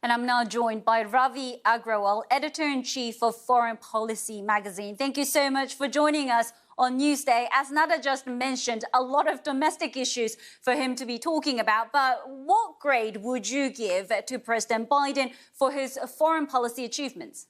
And I'm now joined by Ravi Agrawal, Editor-in-Chief of Foreign Policy magazine. Thank you so much for joining us on Newsday. As Nada just mentioned, a lot of domestic issues for him to be talking about. But what grade would you give to President Biden for his foreign policy achievements?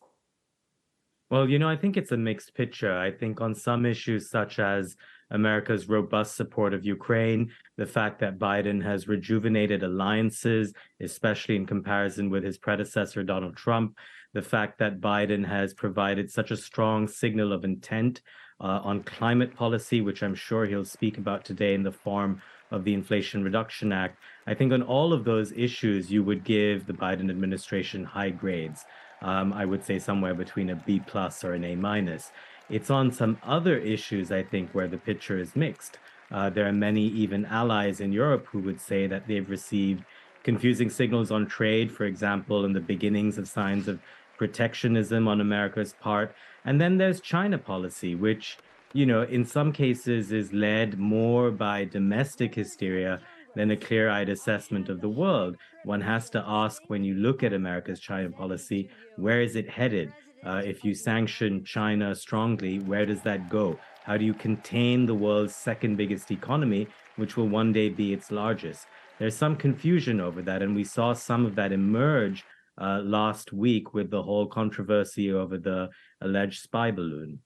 Well, I think it's a mixed picture. I think on some issues, such as America's robust support of Ukraine, the fact that Biden has rejuvenated alliances, especially in comparison with his predecessor, Donald Trump, the fact that Biden has provided such a strong signal of intent on climate policy, which I'm sure he'll speak about today in the form of the Inflation Reduction Act. I think on all of those issues, you would give the Biden administration high grades. I would say somewhere between a B plus or an A minus. It's on some other issues, I think, where the picture is mixed. There are many even allies in Europe who would say that they've received confusing signals on trade, for example, in the beginnings of signs of protectionism on America's part. And then there's China policy, which, in some cases is led more by domestic hysteria than a clear-eyed assessment of the world. One has to ask, when you look at America's China policy, where is it headed? If you sanction China strongly, where does that go? How do you contain the world's second biggest economy, which will one day be its largest? There's some confusion over that, and we saw some of that emerge last week with the whole controversy over the alleged spy balloon.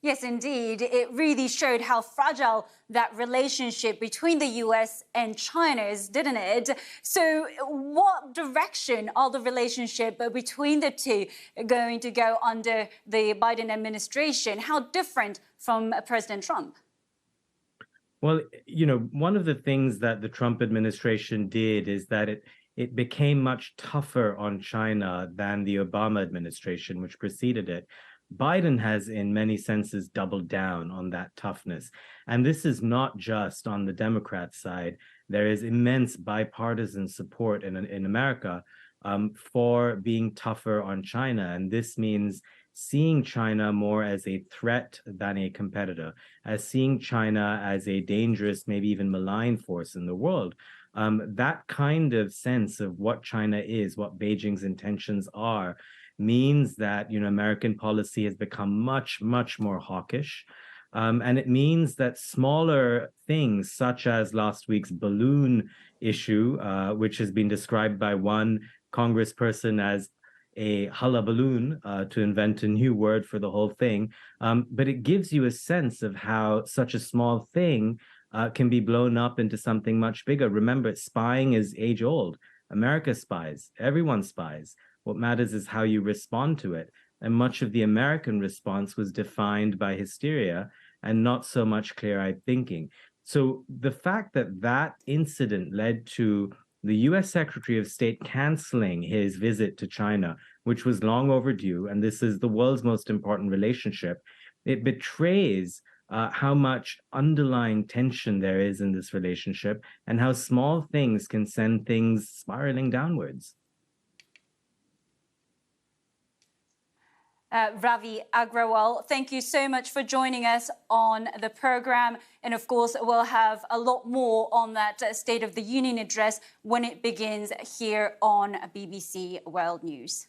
Yes, indeed. It really showed how fragile that relationship between the U.S. and China is, didn't it? So what direction are the relationship between the two going to go under the Biden administration? How different from President Trump? Well, one of the things that the Trump administration did is that it became much tougher on China than the Obama administration, which preceded it. Biden has, in many senses, doubled down on that toughness. And this is not just on the Democrat side. There is immense bipartisan support in America for being tougher on China. And this means seeing China more as a threat than a competitor, as seeing China as a dangerous, maybe even malign force in the world. That kind of sense of what China is, what Beijing's intentions are, means that American policy has become much, much more hawkish. And it means that smaller things, such as last week's balloon issue, which has been described by one congressperson as a hullaballoon, to invent a new word for the whole thing. But it gives you a sense of how such a small thing can be blown up into something much bigger. Remember, spying is age old. America spies. Everyone spies. What matters is how you respond to it. And much of the American response was defined by hysteria and not so much clear-eyed thinking. So the fact that that incident led to the US Secretary of State canceling his visit to China, which was long overdue, and this is the world's most important relationship, it betrays how much underlying tension there is in this relationship and how small things can send things spiraling downwards. Ravi Agrawal, thank you so much for joining us on the program. And of course, we'll have a lot more on that State of the Union address when it begins here on BBC World News.